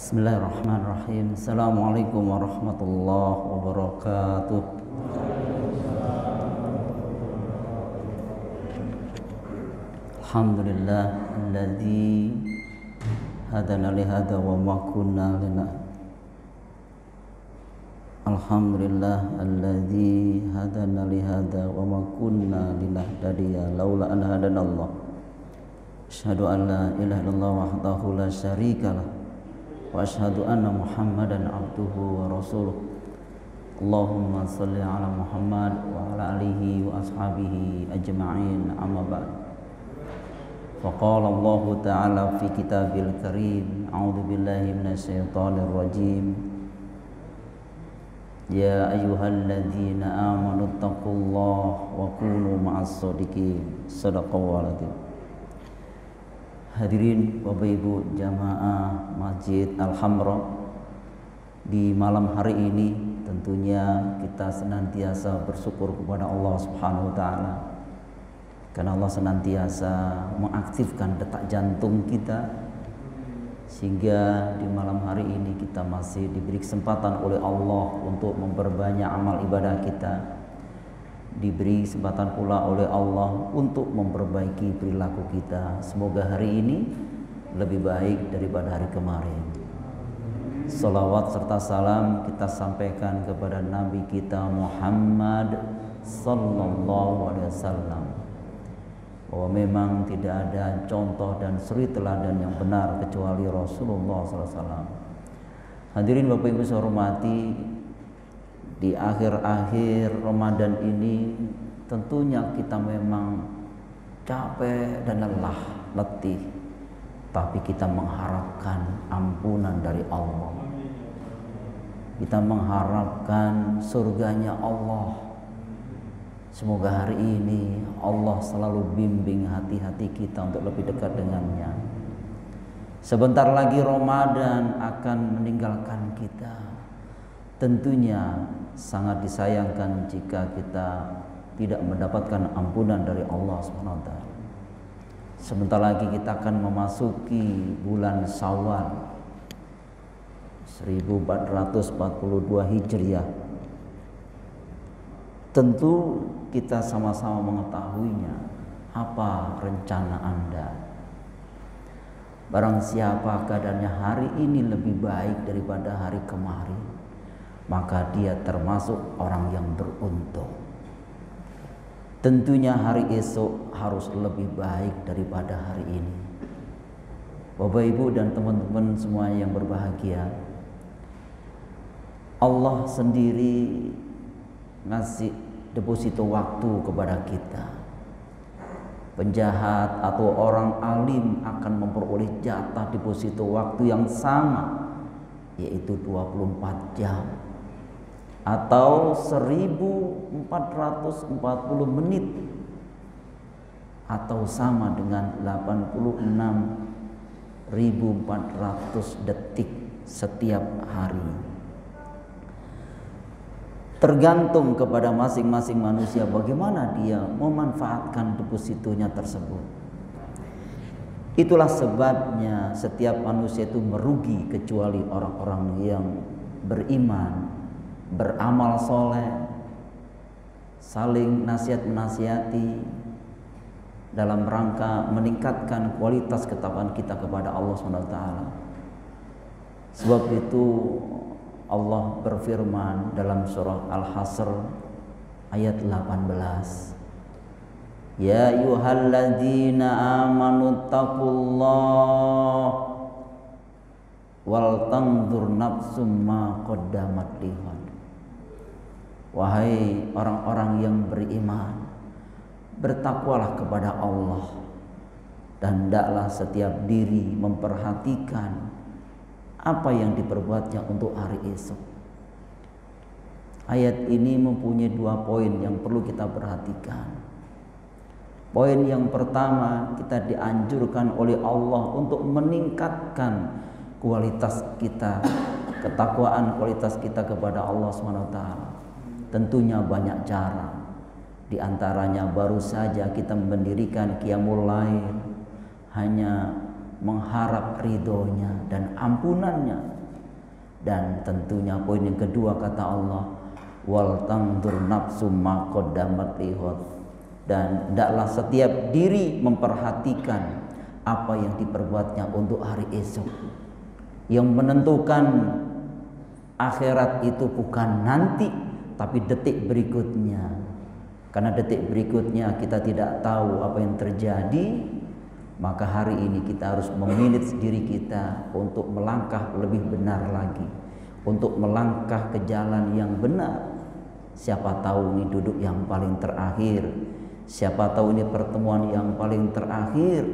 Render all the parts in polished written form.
Bismillahirrahmanirrahim. Assalamualaikum warahmatullahi wabarakatuh. Alhamdulillah alladzi hadana li hada wa ma kunna linahtadiya. Alhamdulillah alladzi hadana li hada wa ma kunna linahtadiya laula an hadanallah. Asyhadu an la ilaha illallah wahdahu la syarikalah wa asyhadu anna Muhammadan abduhu wa rasuluh. Allahumma shalli ala Muhammad wa ala alihi wa ashabihi ajma'in, amma ba'd. Faqala Allah ta'ala fi kitabil karim, a'udzu billahi minasy syaithanir rajim. Ya ayyuhalladzina amanu taqullaha wa kunu ma'as shadiqin. Shadaqallahu adzim. Hadirin Bapak Ibu jamaah Masjid Al-Hamra, di malam hari ini tentunya kita senantiasa bersyukur kepada Allah Subhanahu wa taala, karena Allah senantiasa mengaktifkan detak jantung kita, sehingga di malam hari ini kita masih diberi kesempatan oleh Allah untuk memperbanyak amal ibadah kita, diberi kesempatan pula oleh Allah untuk memperbaiki perilaku kita. Semoga hari ini lebih baik daripada hari kemarin. Salawat serta salam kita sampaikan kepada Nabi kita Muhammad sallallahu alaihi wasallam, bahwa memang tidak ada contoh dan suri teladan yang benar kecuali Rasulullah sallallahu alaihi wasallam. Hadirin Bapak Ibu saya hormati, di akhir-akhir Ramadan ini tentunya kita memang capek dan lelah, letih, tapi kita mengharapkan ampunan dari Allah. Kita mengharapkan surganya Allah. Semoga hari ini Allah selalu bimbing hati-hati kita untuk lebih dekat dengannya. Sebentar lagi Ramadan akan meninggalkan kita. Tentunya sangat disayangkan jika kita tidak mendapatkan ampunan dari Allah SWT. Sebentar lagi kita akan memasuki bulan Syawal 1442 Hijriah. Tentu kita sama-sama mengetahuinya. Apa rencana Anda? Barang siapa keadaannya hari ini lebih baik daripada hari kemarin, maka dia termasuk orang yang beruntung. Tentunya hari esok harus lebih baik daripada hari ini. Bapak Ibu dan teman-teman semua yang berbahagia, Allah sendiri ngasih deposito waktu kepada kita. Penjahat atau orang alim akan memperoleh jatah deposito waktu yang sama, yaitu 24 jam atau 1440 menit, atau sama dengan 86.400 detik setiap hari. Tergantung kepada masing-masing manusia bagaimana dia memanfaatkan depositonya tersebut. Itulah sebabnya setiap manusia itu merugi kecuali orang-orang yang beriman, beramal soleh, saling nasihat-menasihati dalam rangka meningkatkan kualitas ketakwaan kita kepada Allah SWT. Sebab itu Allah berfirman dalam surah Al-Hasr ayat 18, Ya ayyuhalladzina amanu taqullaha wal tanzur nafsum ma qaddamat lighad. Wahai orang-orang yang beriman, bertakwalah kepada Allah, dan hendaklah setiap diri memperhatikan apa yang diperbuatnya untuk hari esok. Ayat ini mempunyai 2 poin yang perlu kita perhatikan. Poin yang pertama, kita dianjurkan oleh Allah untuk meningkatkan kualitas kita, ketakwaan kualitas kita kepada Allah SWT. Tentunya banyak cara. Di antaranya baru saja kita mendirikan Qiyamul Lail hanya mengharap ridhonya dan ampunannya. Dan tentunya poin yang kedua kata Allah, wal tandur nafsum ma qaddamat lighad, dan hendaklah setiap diri memperhatikan apa yang diperbuatnya untuk hari esok. Yang menentukan akhirat itu bukan nanti, tapi detik berikutnya. Karena detik berikutnya kita tidak tahu apa yang terjadi, maka hari ini kita harus memanage diri kita untuk melangkah lebih benar lagi, untuk melangkah ke jalan yang benar. Siapa tahu ini duduk yang paling terakhir, siapa tahu ini pertemuan yang paling terakhir,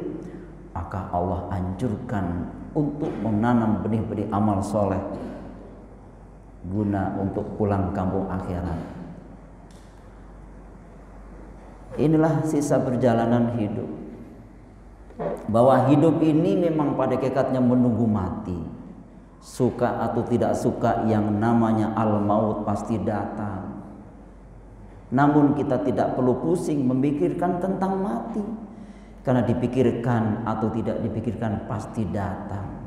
maka Allah anjurkan untuk menanam benih-benih amal soleh guna untuk pulang kampung akhirat. Inilah sisa perjalanan hidup. Bahwa hidup ini memang pada hakikatnya menunggu mati. Suka atau tidak suka, yang namanya al-maut pasti datang. Namun kita tidak perlu pusing memikirkan tentang mati, karena dipikirkan atau tidak dipikirkan pasti datang.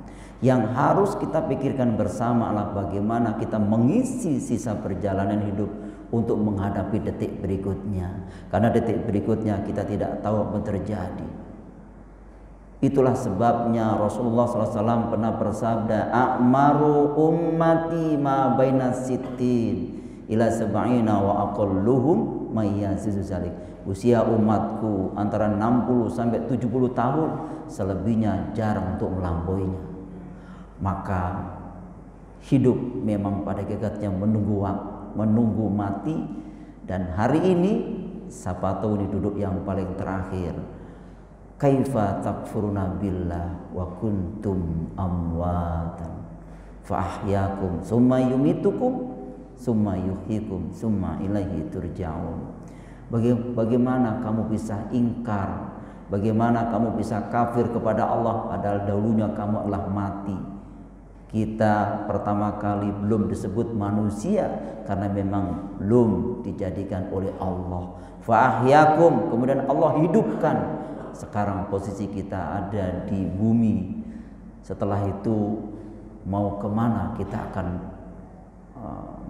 Yang harus kita pikirkan bersama adalah bagaimana kita mengisi sisa perjalanan hidup untuk menghadapi detik berikutnya. Karena detik berikutnya kita tidak tahu apa terjadi. Itulah sebabnya Rasulullah SAW pernah bersabda, a'maru ummati ma baina sittin ila sab'ina wa aqalluhum mayyazizu zalik. Usia umatku antara 60 sampai 70 tahun, selebihnya jarang untuk melampauinya. Maka hidup memang pada hakikatnya menunggu mati, dan hari ini siapa tahu ini duduk yang paling terakhir. Kaifa takfuruna billah wa kuntum amwatan fa ahyakum summa yumitukum summa yuhyikum summa ilaihi turja'un. Bagaimana kamu bisa ingkar, bagaimana kamu bisa kafir kepada Allah padahal dahulunya kamu adalah mati. Kita pertama kali belum disebut manusia karena memang belum dijadikan oleh Allah. Fa ahyakum, kemudian Allah hidupkan. Sekarang posisi kita ada di bumi. Setelah itu mau kemana kita akan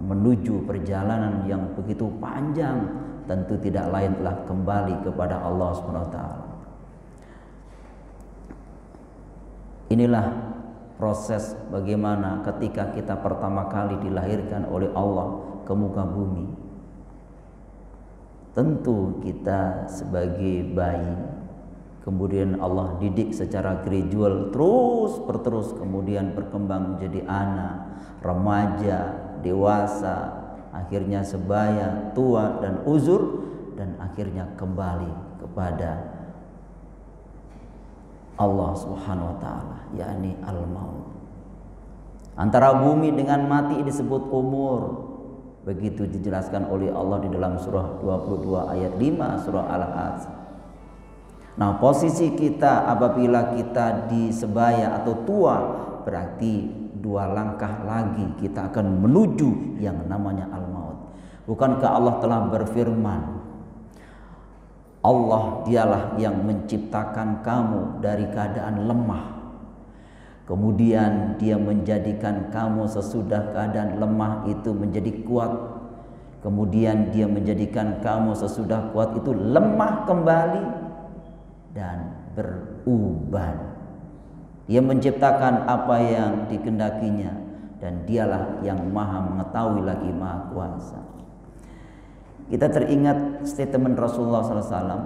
menuju perjalanan yang begitu panjang, tentu tidak lain adalah kembali kepada Allah SWT. Inilah proses bagaimana ketika kita pertama kali dilahirkan oleh Allah ke muka bumi. Tentu kita sebagai bayi, kemudian Allah didik secara gradual, terus kemudian berkembang menjadi anak, remaja, dewasa, akhirnya sebaya, tua dan uzur, dan akhirnya kembali kepada Allah Subhanahu wa taala, yakni al-maut. Antara bumi dengan mati disebut umur. Begitu dijelaskan oleh Allah di dalam surah 22 ayat 5 surah Al-Hajj. Nah, posisi kita apabila kita di sebaya atau tua, berarti 2 langkah lagi kita akan menuju yang namanya al-maut. Bukankah Allah telah berfirman, Allah dialah yang menciptakan kamu dari keadaan lemah, kemudian Dia menjadikan kamu sesudah keadaan lemah itu menjadi kuat, kemudian Dia menjadikan kamu sesudah kuat itu lemah kembali dan beruban. Dia menciptakan apa yang dikehendakinya, dan Dialah yang maha mengetahui lagi maha kuasa. Kita teringat statement Rasulullah SAW,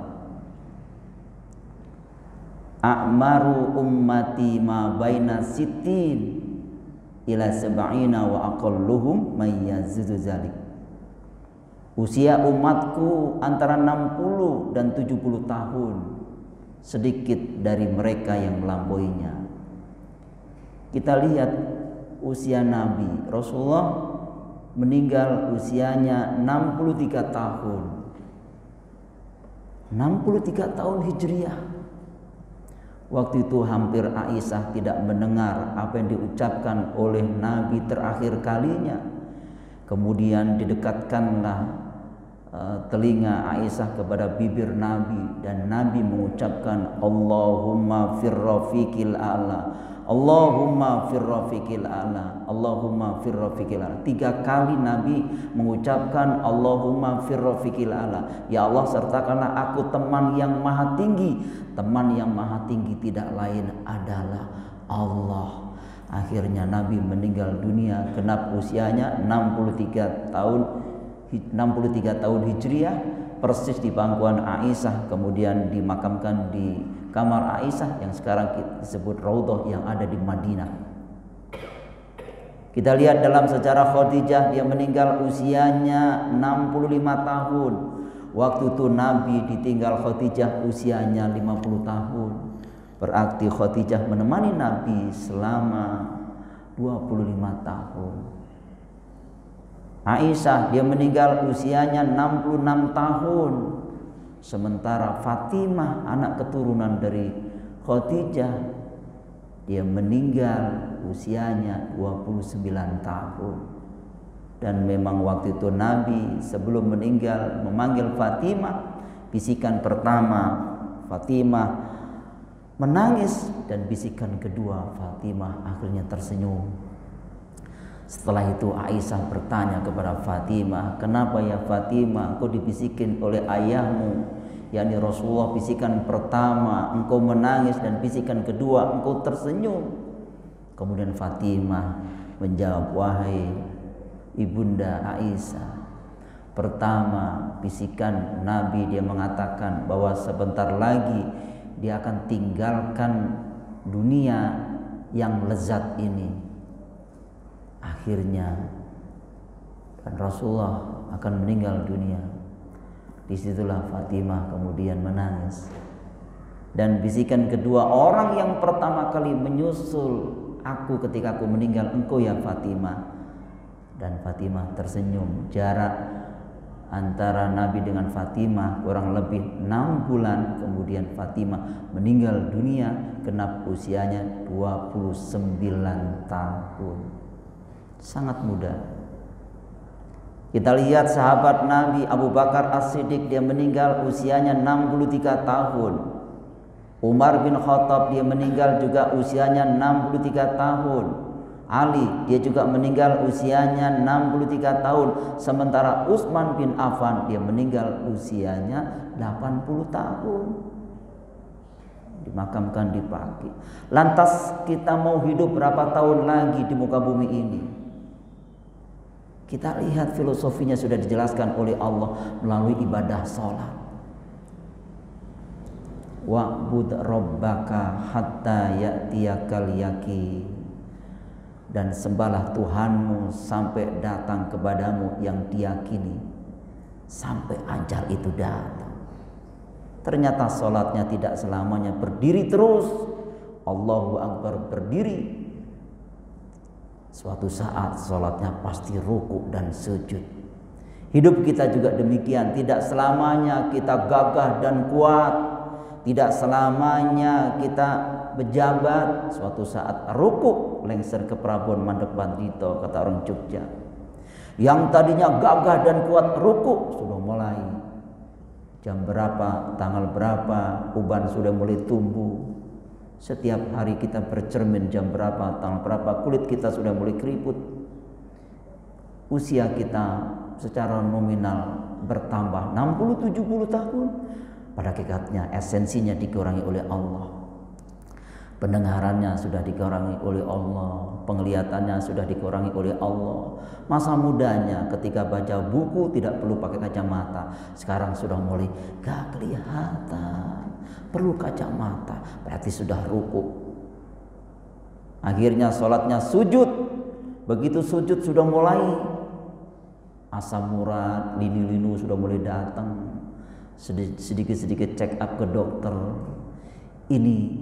a'maru ummati ma baina sittin ila sab'ina wa aqalluhum mayyazidu zalik. Usia umatku antara 60 dan 70 tahun, sedikit dari mereka yang melampauinya. Kita lihat usia Nabi Rasulullah meninggal usianya 63 tahun. 63 tahun Hijriah. Waktu itu hampir Aisyah tidak mendengar apa yang diucapkan oleh Nabi terakhir kalinya. Kemudian didekatkanlah telinga Aisyah kepada bibir Nabi, dan Nabi mengucapkan Allahumma firrafiqil a'la, Allahumma firrafiqil a'la, Allahumma firrafiqil a'la. 3 kali Nabi mengucapkan Allahumma firrafiqil a'la. Ya Allah, sertakanlah aku teman yang maha tinggi. Teman yang maha tinggi tidak lain adalah Allah. Akhirnya Nabi meninggal dunia, genap usianya 63 tahun Hijriah, persis di pangkuan Aisyah, kemudian dimakamkan di kamar Aisyah yang sekarang disebut Raudhah yang ada di Madinah. Kita lihat dalam sejarah Khadijah, dia meninggal usianya 65 tahun. Waktu itu Nabi ditinggal Khadijah usianya 50 tahun. Berarti Khadijah menemani Nabi selama 25 tahun. Aisyah dia meninggal usianya 66 tahun. Sementara Fatimah, anak keturunan dari Khadijah, dia meninggal usianya 29 tahun. Dan memang waktu itu Nabi sebelum meninggal memanggil Fatimah. Bisikan pertama Fatimah menangis, dan bisikan kedua Fatimah akhirnya tersenyum. Setelah itu Aisyah bertanya kepada Fatimah, kenapa ya Fatimah engkau dibisikin oleh ayahmu, yakni Rasulullah, bisikan pertama engkau menangis dan bisikan kedua engkau tersenyum. Kemudian Fatimah menjawab, wahai ibunda Aisyah, pertama bisikan Nabi dia mengatakan bahwa sebentar lagi dia akan tinggalkan dunia yang lezat ini. Akhirnya dan Rasulullah akan meninggal dunia. Disitulah Fatimah kemudian menangis. Dan bisikan kedua, orang yang pertama kali menyusul aku ketika aku meninggal engkau ya Fatimah. Dan Fatimah tersenyum. Jarak antara Nabi dengan Fatimah kurang lebih 6 bulan. Kemudian Fatimah meninggal dunia, genap usianya 29 tahun. Sangat muda. Kita lihat sahabat Nabi Abu Bakar As-Siddiq, dia meninggal usianya 63 tahun. Umar bin Khattab dia meninggal juga usianya 63 tahun. Ali dia juga meninggal usianya 63 tahun. Sementara Utsman bin Affan dia meninggal usianya 80 tahun. Dimakamkan di Baqi. Lantas kita mau hidup berapa tahun lagi di muka bumi ini? Kita lihat filosofinya sudah dijelaskan oleh Allah melalui ibadah sholat. Wa'bud rabbaka hatta ya'tiyakal yaqin. Dan sembahlah Tuhanmu sampai datang kepadamu yang diyakini, sampai ajal itu datang. Ternyata sholatnya tidak selamanya berdiri terus. Allahu Akbar berdiri. Suatu saat sholatnya pasti ruku dan sujud. Hidup kita juga demikian. Tidak selamanya kita gagah dan kuat. Tidak selamanya kita pejabat. Suatu saat ruku, lengser ke Prabon Mandek Bandito, kata orang Jogja. Yang tadinya gagah dan kuat ruku, sudah mulai jam berapa, tanggal berapa, uban sudah mulai tumbuh. Setiap hari kita bercermin jam berapa, tanggal berapa, kulit kita sudah mulai keriput. Usia kita secara nominal bertambah 60-70 tahun. Pada hakikatnya esensinya dikurangi oleh Allah. Pendengarannya sudah dikurangi oleh Allah, penglihatannya sudah dikurangi oleh Allah. Masa mudanya ketika baca buku tidak perlu pakai kacamata, sekarang sudah mulai gak kelihatan, perlu kacamata, berarti sudah ruku. Akhirnya sholatnya sujud, begitu sujud sudah mulai asam urat, linu-linu sudah mulai datang, sedikit-sedikit check up ke dokter. Ini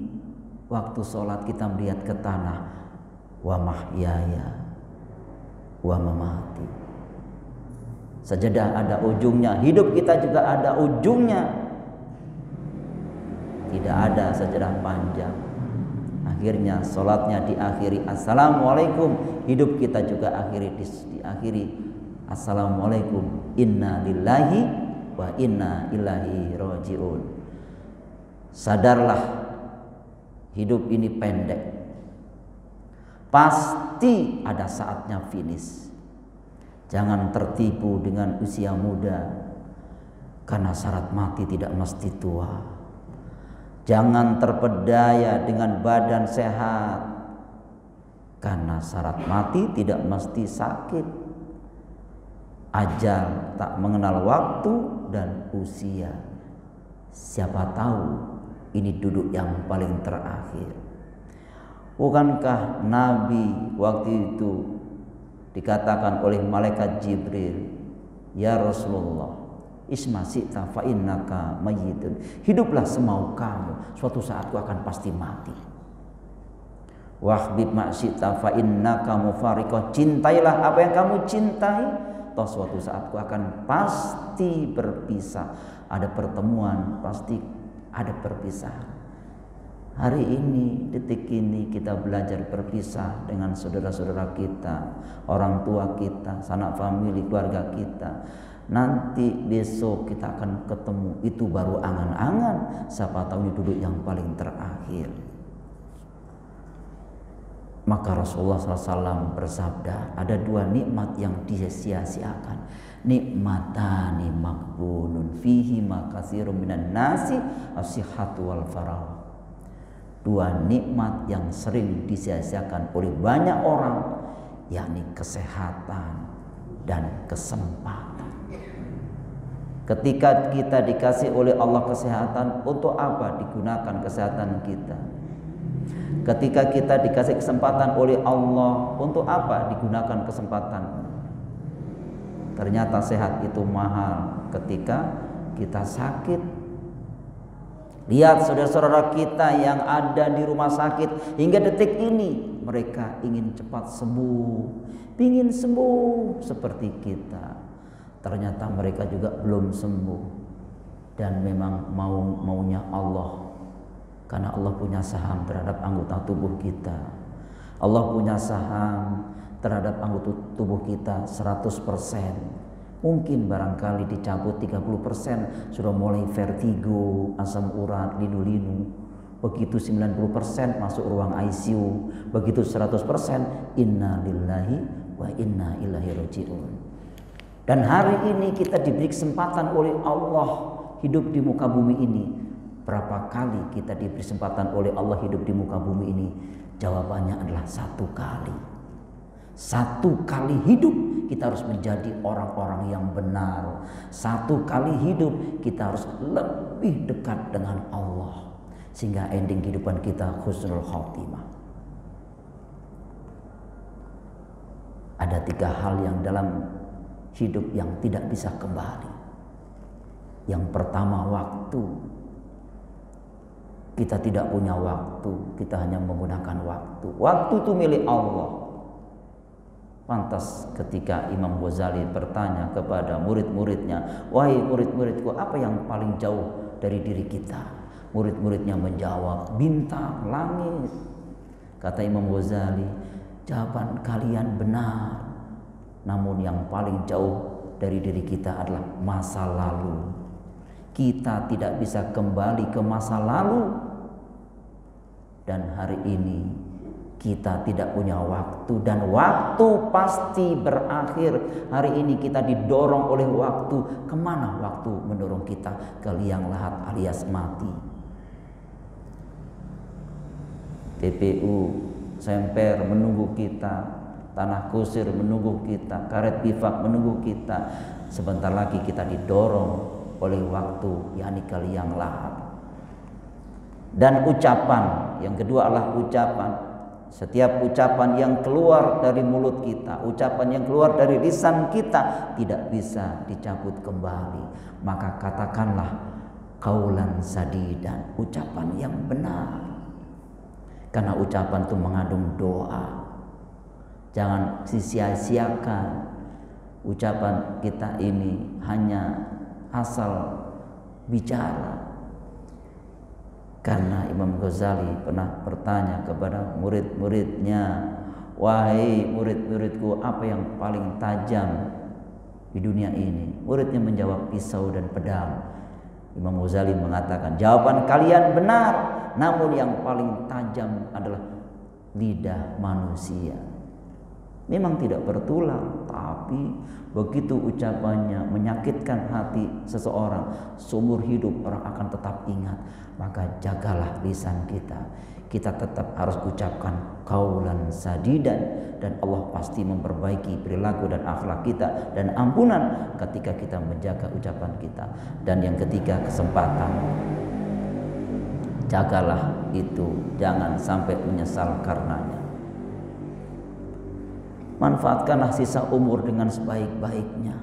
waktu sholat kita melihat ke tanah, wa mahyaya wa mamati. Sajadah ada ujungnya, hidup kita juga ada ujungnya. Tidak ada sajadah panjang. Akhirnya sholatnya diakhiri assalamualaikum, hidup kita juga diakhiri assalamualaikum, inna lillahi wa inna ilaihi raji'un. Sadarlah, hidup ini pendek. Pasti ada saatnya finish. Jangan tertipu dengan usia muda, karena syarat mati tidak mesti tua. Jangan terpedaya dengan badan sehat, karena syarat mati tidak mesti sakit. Ajal tak mengenal waktu dan usia. Siapa tahu ini duduk yang paling terakhir. Bukankah Nabi waktu itu dikatakan oleh malaikat Jibril, ya Rasulullah, isma syi'ta fa innaka mayyitun. Hiduplah semau kamu, suatu saat kau akan pasti mati. Wahbib ma syi'ta fa innaka mufariqah. Cintailah apa yang kamu cintai, toh suatu saat kau akan pasti berpisah. Ada pertemuan, pasti ada perpisahan. Hari ini, detik ini kita belajar berpisah dengan saudara-saudara kita, orang tua kita, sanak famili, keluarga kita. Nanti besok kita akan ketemu, itu baru angan-angan. Siapa tahu ini duduk yang paling terakhir. Maka Rasulullah SAW bersabda, ada dua nikmat yang disia-siakan. Nikmatani makbunun fihi makasirun minan nasi as-sihhatu wal faragh. Dua nikmat yang sering disia-siakan oleh banyak orang, yakni kesehatan dan kesempatan. Ketika kita dikasih oleh Allah kesehatan, untuk apa digunakan kesehatan kita? Ketika kita dikasih kesempatan oleh Allah, untuk apa digunakan kesempatan? Ternyata sehat itu mahal. Ketika kita sakit, lihat saudara-saudara kita yang ada di rumah sakit hingga detik ini, mereka ingin cepat sembuh, ingin sembuh seperti kita. Ternyata mereka juga belum sembuh, dan memang maunya Allah, karena Allah punya saham terhadap anggota tubuh kita. Allah punya saham terhadap anggota tubuh kita 100%. Mungkin barangkali dicabut 30%, sudah mulai vertigo, asam urat, linu-linu. Begitu 90% masuk ruang ICU. Begitu 100%, inna lillahi wa inna ilaihi raji'un. Dan hari ini kita diberi kesempatan oleh Allah hidup di muka bumi ini. Berapa kali kita diberi kesempatan oleh Allah hidup di muka bumi ini? Jawabannya adalah 1 kali. 1 kali hidup kita harus menjadi orang-orang yang benar. 1 kali hidup kita harus lebih dekat dengan Allah, sehingga ending kehidupan kita husnul khotimah. Ada 3 hal yang dalam hidup yang tidak bisa kembali. Yang pertama, waktu. Kita tidak punya waktu, kita hanya menggunakan waktu. Waktu itu milik Allah. Pantas ketika Imam Ghazali bertanya kepada murid-muridnya, wahai murid-muridku, apa yang paling jauh dari diri kita? Murid-muridnya menjawab, bintang, langit. Kata Imam Ghazali, jawaban kalian benar, namun yang paling jauh dari diri kita adalah masa lalu. Kita tidak bisa kembali ke masa lalu, dan hari ini kita tidak punya waktu, dan waktu pasti berakhir. Hari ini kita didorong oleh waktu. Kemana waktu mendorong kita? Ke liang lahat alias mati. TPU Semper menunggu kita, Tanah Kusir menunggu kita, Karet Bifak menunggu kita. Sebentar lagi kita didorong oleh waktu, yakni ke liang lahat. Dan ucapan yang kedua adalah ucapan. Setiap ucapan yang keluar dari mulut kita, ucapan yang keluar dari lisan kita tidak bisa dicabut kembali. Maka katakanlah qaulan sadidan, ucapan yang benar. Karena ucapan itu mengandung doa. Jangan sia-siakan ucapan kita ini hanya asal bicara. Karena Imam Ghazali pernah bertanya kepada murid-muridnya, wahai murid-muridku, apa yang paling tajam di dunia ini? Muridnya menjawab, pisau dan pedang. Imam Ghazali mengatakan, jawaban kalian benar, namun yang paling tajam adalah lidah manusia. Memang tidak bertulang, tapi begitu ucapannya menyakitkan hati seseorang, seumur hidup orang akan tetap ingat. Maka jagalah lisan kita. Kita tetap harus ucapkan qaulan sadidan, dan Allah pasti memperbaiki perilaku dan akhlak kita dan ampunan ketika kita menjaga ucapan kita. Dan yang ketiga, kesempatan. Jagalah itu, jangan sampai menyesal karenanya. Manfaatkanlah sisa umur dengan sebaik-baiknya.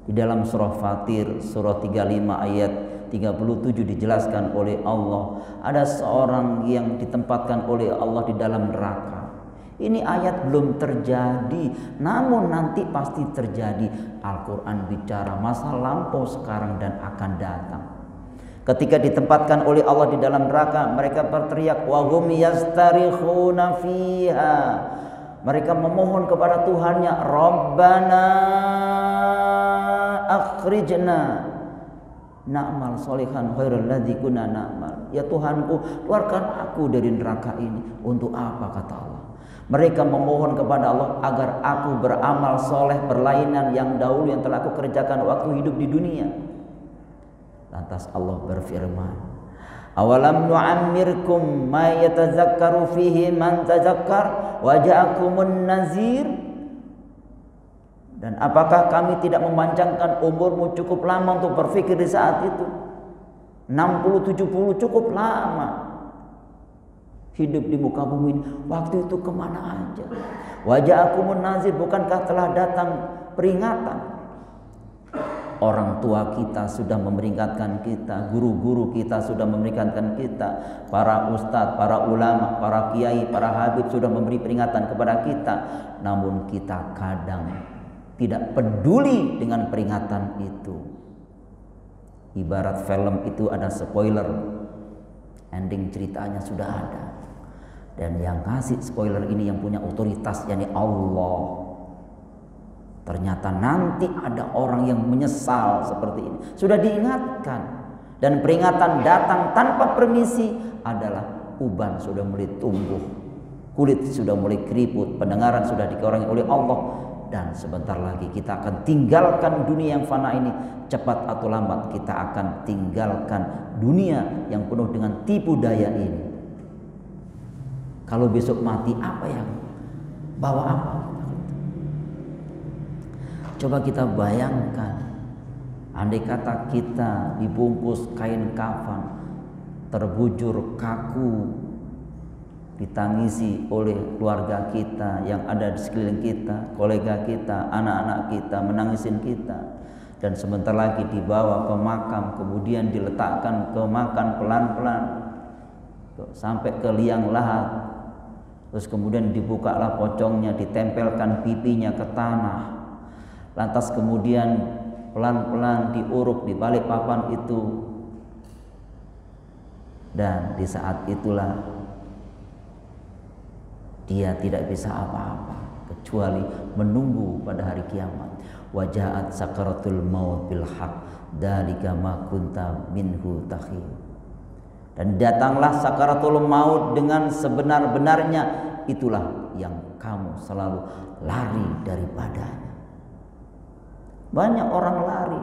Di dalam surah Fatir, surah 35 ayat 37 dijelaskan oleh Allah, ada seorang yang ditempatkan oleh Allah di dalam neraka. Ini ayat belum terjadi, namun nanti pasti terjadi. Al-Quran bicara masa lampau, sekarang, dan akan datang. Ketika ditempatkan oleh Allah di dalam neraka, mereka berteriak, wa hum yastarikhuna fiha. Mereka memohon kepada Tuhannya, Rabbana akhrijna na'mal sholihan ghairal ladzi kunna na'mal. Ya Tuhanku, keluarkan aku dari neraka ini. Untuk apa, kata Allah? Mereka memohon kepada Allah agar aku beramal soleh berlainan yang dahulu yang telah aku kerjakan waktu hidup di dunia. Lantas Allah berfirman, awalam nu'ammirkum ma yatazakkaru fihi man tazakkar wa ja'akumun nazir. Dan apakah kami tidak memanjangkan umurmu cukup lama untuk berpikir di saat itu? 60-70 cukup lama hidup di muka bumi ini. Waktu itu kemana aja? Wa ja'akumun nazir, bukankah telah datang peringatan? Orang tua kita sudah memperingatkan kita, guru-guru kita sudah memperingatkan kita, para ustadz, para ulama, para kiai, para habib sudah memberi peringatan kepada kita. Namun kita kadang tidak peduli dengan peringatan itu. Ibarat film itu ada spoiler, ending ceritanya sudah ada, dan yang kasih spoiler ini yang punya otoritas, yakni Allah. Ternyata nanti ada orang yang menyesal seperti ini. Sudah diingatkan, dan peringatan datang tanpa permisi adalah uban sudah mulai tumbuh, kulit sudah mulai keriput, pendengaran sudah dikurangi oleh Allah, dan sebentar lagi kita akan tinggalkan dunia yang fana ini. Cepat atau lambat kita akan tinggalkan dunia yang penuh dengan tipu daya ini. Kalau besok mati, apa yang bawa apa? Coba kita bayangkan, andai kata kita dibungkus kain kafan, terbujur kaku, ditangisi oleh keluarga kita yang ada di sekeliling kita, kolega kita, anak-anak kita, menangisin kita, dan sebentar lagi dibawa ke makam, kemudian diletakkan ke makan pelan-pelan sampai ke liang lahat, terus kemudian dibukalah pocongnya, ditempelkan pipinya ke tanah. Lantas kemudian pelan-pelan diuruk di balik papan itu, dan di saat itulah dia tidak bisa apa-apa kecuali menunggu pada hari kiamat. Wajahat sakaratul maut bil haq dzalika ma kunta minhu takhil. Dan datanglah sakaratul maut dengan sebenar-benarnya, itulah yang kamu selalu lari daripadanya. Banyak orang lari,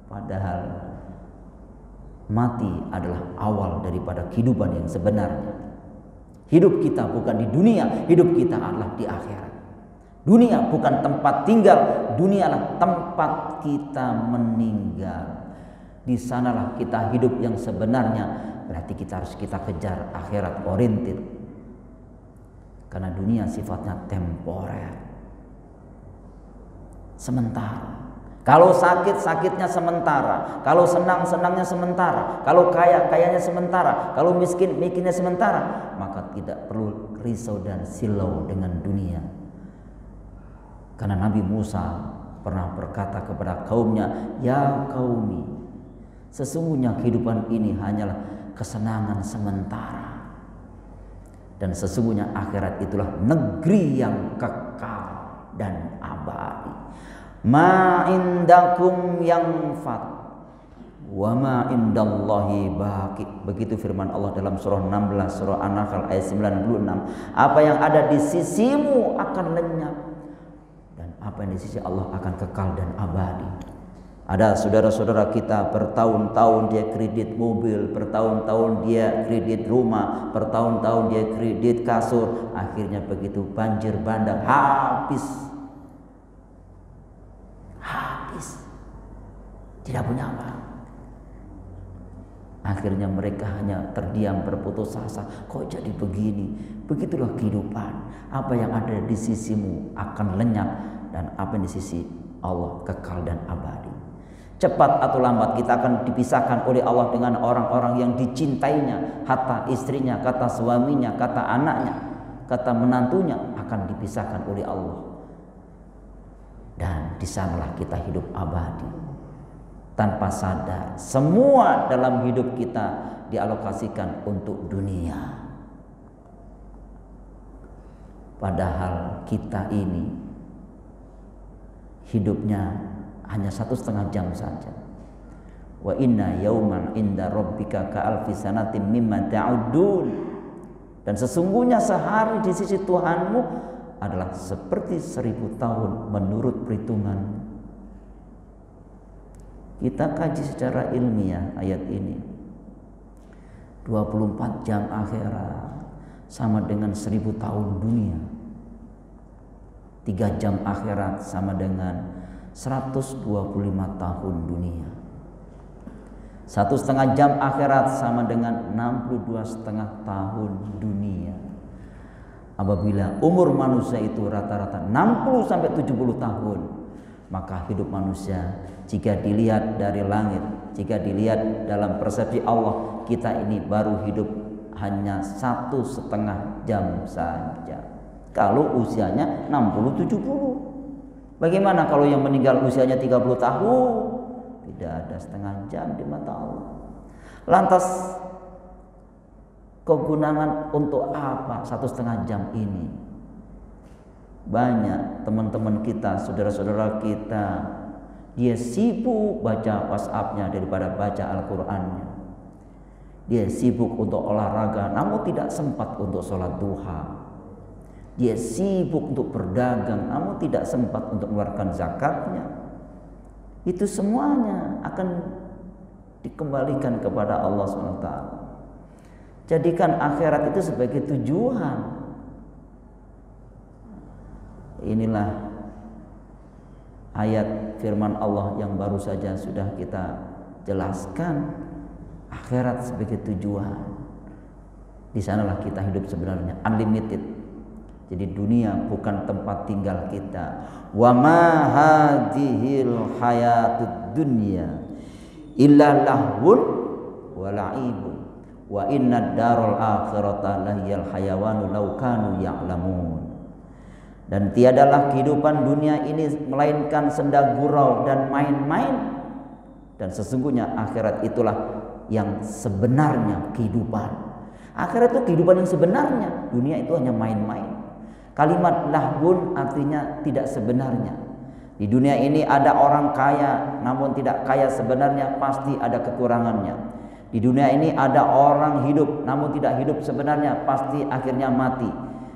padahal mati adalah awal daripada kehidupan yang sebenarnya. Hidup kita bukan di dunia, hidup kita adalah di akhirat. Dunia bukan tempat tinggal, dunialah tempat kita meninggal. Di sanalah kita hidup yang sebenarnya. Berarti kita harus kejar akhirat oriented. Karena dunia sifatnya temporer, sementara. Kalau sakit, sakitnya sementara. Kalau senang, senangnya sementara. Kalau kaya, kayanya sementara. Kalau miskin, miskinnya sementara. Maka tidak perlu risau dan silau dengan dunia. Karena Nabi Musa pernah berkata kepada kaumnya, ya qaumi, sesungguhnya kehidupan ini hanyalah kesenangan sementara. Dan sesungguhnya akhirat itulah negeri yang kekal dan abadi. Ma indakum yanfad wa ma indallahi baqi. Begitu firman Allah dalam surah 16, surah An-Nahl ayat 96. Apa yang ada di sisimu akan lenyap, dan apa yang di sisi Allah akan kekal dan abadi. Ada saudara-saudara kita bertahun-tahun dia kredit mobil, bertahun-tahun dia kredit rumah, bertahun-tahun dia kredit kasur, akhirnya begitu banjir bandang habis, tidak punya apa. Akhirnya mereka hanya terdiam berputus asa. Kok jadi begini? Begitulah kehidupan. Apa yang ada di sisimu akan lenyap, dan apa yang di sisi Allah kekal dan abadi. Cepat atau lambat kita akan dipisahkan oleh Allah dengan orang-orang yang dicintainya. Kata istrinya, kata suaminya, kata anaknya, kata menantunya akan dipisahkan oleh Allah. Dan di sanalah kita hidup abadi. Tanpa sadar, semua dalam hidup kita dialokasikan untuk dunia. Padahal kita ini hidupnya hanya 1,5 jam saja. Wa inna yauman inda rabbika ka'alfi sanatin mimma ta'udun. Dan sesungguhnya sehari di sisi Tuhanmu adalah seperti 1000 tahun menurut perhitungan. Kita kaji secara ilmiah ayat ini. 24 jam akhirat sama dengan 1000 tahun dunia. 3 jam akhirat sama dengan 125 tahun dunia. 1,5 jam akhirat sama dengan 62,5 tahun dunia. Apabila umur manusia itu rata-rata 60 sampai 70 tahun, maka hidup manusia jika dilihat dari langit, jika dilihat dalam persepsi Allah, kita ini baru hidup hanya 1,5 jam saja. Kalau usianya 60-70. Bagaimana kalau yang meninggal usianya 30 tahun? Tidak ada setengah jam di mata Allah. Lantas kegunaan untuk apa 1,5 jam ini? Banyak teman-teman kita, saudara-saudara kita, dia sibuk baca WhatsApp-nya daripada baca Al-Qur'annya. Dia sibuk untuk olahraga namun tidak sempat untuk sholat duha. Dia sibuk untuk berdagang namun tidak sempat untuk mengeluarkan zakatnya. Itu semuanya akan dikembalikan kepada Allah SWT. Jadikan akhirat itu sebagai tujuan. Inilah ayat firman Allah yang baru saja sudah kita jelaskan. Akhirat sebagai tujuan. Di sanalah kita hidup sebenarnya, unlimited. Jadi dunia bukan tempat tinggal kita. Wa ma hadhil hayatud dunya illa lahwun wa la'ibun wa inna darul akhirata lahiyal hayawanu law kanu ya'lamun. Dan tiadalah kehidupan dunia ini melainkan senda gurau dan main-main, dan sesungguhnya akhirat itulah yang sebenarnya kehidupan. Akhirat itu kehidupan yang sebenarnya. Dunia itu hanya main-main. Kalimat lahwun artinya tidak sebenarnya. Di dunia ini ada orang kaya namun tidak kaya sebenarnya, pasti ada kekurangannya. Di dunia ini ada orang hidup namun tidak hidup sebenarnya, pasti akhirnya mati.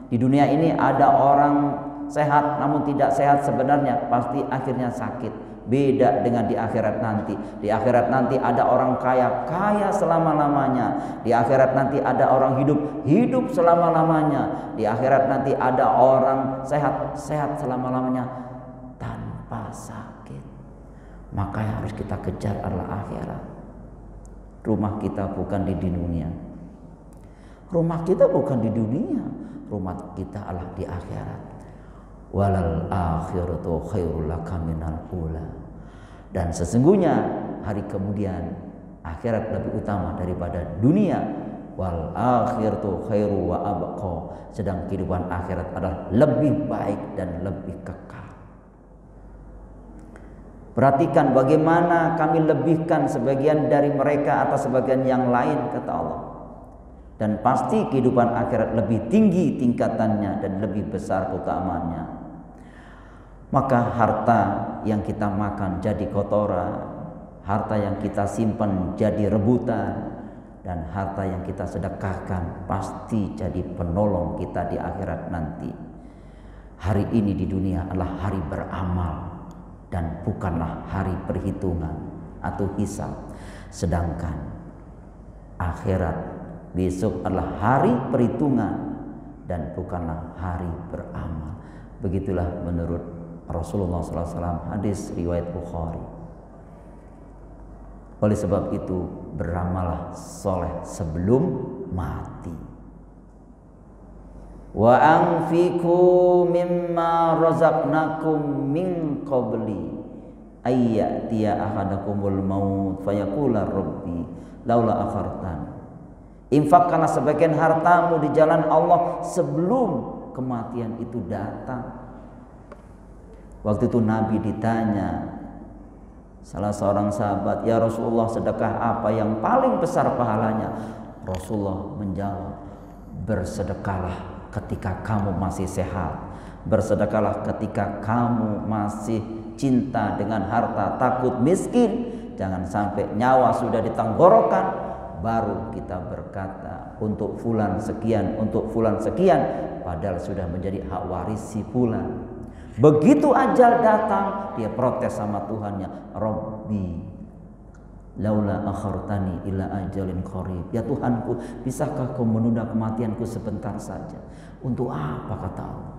Di dunia ini ada orang sehat namun tidak sehat sebenarnya, pasti akhirnya sakit. Beda dengan di akhirat nanti. Di akhirat nanti ada orang kaya, kaya selama-lamanya. Di akhirat nanti ada orang hidup, hidup selama-lamanya. Di akhirat nanti ada orang sehat, sehat selama-lamanya tanpa sakit. Maka yang harus kita kejar adalah akhirat. Rumah kita bukan di dunia. Rumah kita bukan di dunia. Rumah kita adalah di akhirat. Walal akhiratu khairul laka minal ula. Dan sesungguhnya hari kemudian akhirat lebih utama daripada dunia. Wal akhiratu khairu wa abqa. Sedang kehidupan akhirat adalah lebih baik dan lebih kekal. Perhatikan bagaimana kami lebihkan sebagian dari mereka atas sebagian yang lain, kata Allah. Dan pasti kehidupan akhirat lebih tinggi tingkatannya dan lebih besar keutamaannya. Maka harta yang kita makan jadi kotoran, harta yang kita simpan jadi rebutan, dan harta yang kita sedekahkan pasti jadi penolong kita di akhirat nanti. Hari ini di dunia adalah hari beramal dan bukanlah hari perhitungan atau hisab. Sedangkan akhirat besok adalah hari perhitungan dan bukanlah hari beramal. Begitulah menurut Rasulullah SAW, hadis riwayat Bukhari. Oleh sebab itu beramallah soleh sebelum mati. Wa anfiqu mimma razaqnakum min qabli ayyatiya ahadakumul maut fayaqula rabbi laula akhartan. Infakkanlah sebagian hartamu di jalan Allah sebelum kematian itu datang. Waktu itu Nabi ditanya salah seorang sahabat, "Ya Rasulullah, sedekah apa yang paling besar pahalanya?" Rasulullah menjawab, "Bersedekahlah ketika kamu masih sehat. Bersedekahlah ketika kamu masih cinta dengan harta, takut miskin. Jangan sampai nyawa sudah di tenggorokan baru kita berkata untuk fulan sekian, untuk fulan sekian, padahal sudah menjadi hak waris si fulan." Begitu ajal datang, dia protes sama Tuhannya, "Rabbi, laula akhartani ila ajalin qarib." Ya Tuhanku, bisakah kau menunda kematianku sebentar saja? Untuk apa, kata Allah?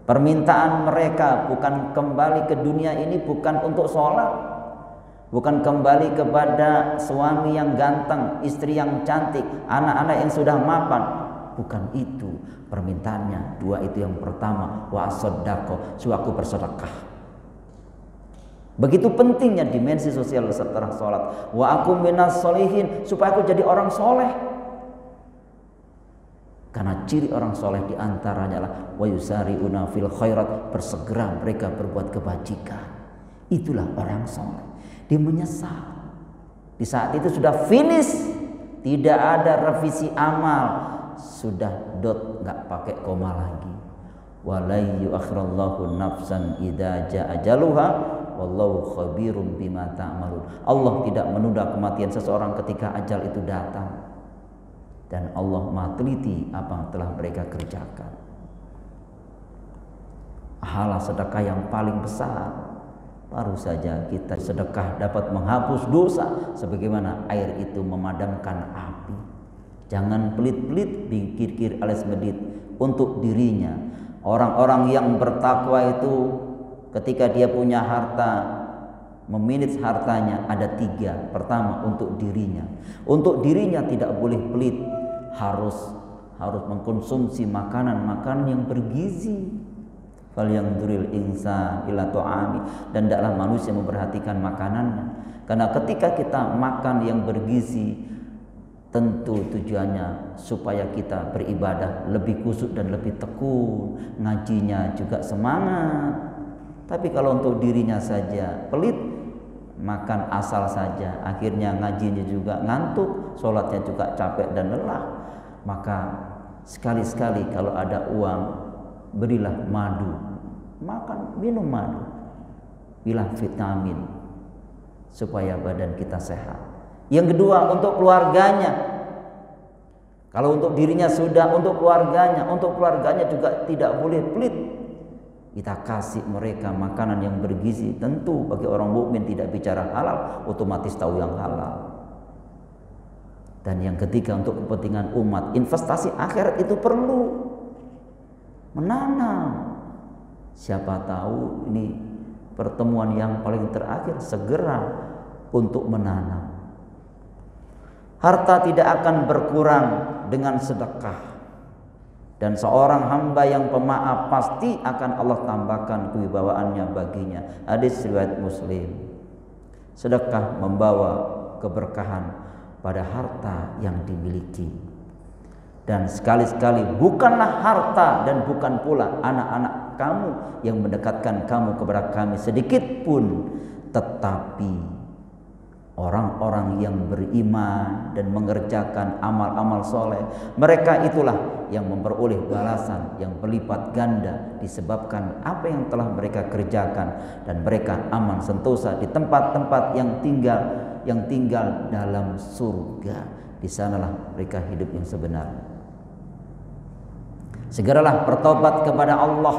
Permintaan mereka bukan kembali ke dunia ini, bukan untuk sholat, bukan kembali kepada suami yang ganteng, istri yang cantik, anak-anak yang sudah mapan. Bukan itu permintaannya. Dua itu. Yang pertama, wa asaddaqo, suaku bersedekah. Begitu pentingnya dimensi sosial setelah sholat. Wa aku minas sholihin, supaya aku jadi orang soleh. Karena ciri orang soleh diantaranya adalah wa yusari'una fil khairat, bersegera mereka berbuat kebajikan. Itulah orang soleh. Dia menyesal. Di saat itu sudah finish, tidak ada revisi amal, sudah dot, nggak pakai koma lagi. Walai yuakhirallahu nafsan idza jaa ajaluha wallahu khabirum bima ta'malun. Allah tidak menunda kematian seseorang ketika ajal itu datang, dan Allah Maha teliti apa yang telah mereka kerjakan. Pahala sedekah yang paling besar, baru saja kita sedekah dapat menghapus dosa sebagaimana air itu memadamkan api. Jangan pelit-pelit pikir alias medit untuk dirinya. Orang-orang yang bertakwa itu ketika dia punya harta, memanage hartanya ada tiga. Pertama, untuk dirinya. Untuk dirinya tidak boleh pelit, harus mengkonsumsi makanan yang bergizi. Falyanzuril insan ila ta'ami, dan tidaklah manusia memperhatikan makanannya. Karena ketika kita makan yang bergizi, tentu tujuannya supaya kita beribadah lebih khusyuk dan lebih tekun, ngajinya juga semangat. Tapi kalau untuk dirinya saja pelit, makan asal saja, akhirnya ngajinya juga ngantuk, sholatnya juga capek dan lelah. Maka sekali-sekali kalau ada uang, berilah madu, makan, minum madu, bilah vitamin supaya badan kita sehat. Yang kedua, untuk keluarganya. Kalau untuk dirinya sudah, untuk keluarganya juga tidak boleh pelit. Kita kasih mereka makanan yang bergizi. Tentu bagi orang mukmin tidak bicara halal, otomatis tahu yang halal. Dan yang ketiga, untuk kepentingan umat, investasi akhirat itu perlu. Menanam. Siapa tahu ini pertemuan yang paling terakhir, segera untuk menanam. Harta tidak akan berkurang dengan sedekah, dan seorang hamba yang pemaaf pasti akan Allah tambahkan kewibawaannya baginya. Hadis riwayat Muslim. Sedekah membawa keberkahan pada harta yang dimiliki. Dan sekali-sekali bukanlah harta dan bukan pula anak-anak kamu yang mendekatkan kamu kepada kami sedikit pun, tetapi Orang-orang yang beriman dan mengerjakan amal-amal soleh, mereka itulah yang memperoleh balasan yang berlipat ganda disebabkan apa yang telah mereka kerjakan, dan mereka aman sentosa di tempat-tempat yang tinggal dalam surga. Di sanalah mereka hidup yang sebenarnya. Segeralah bertobat kepada Allah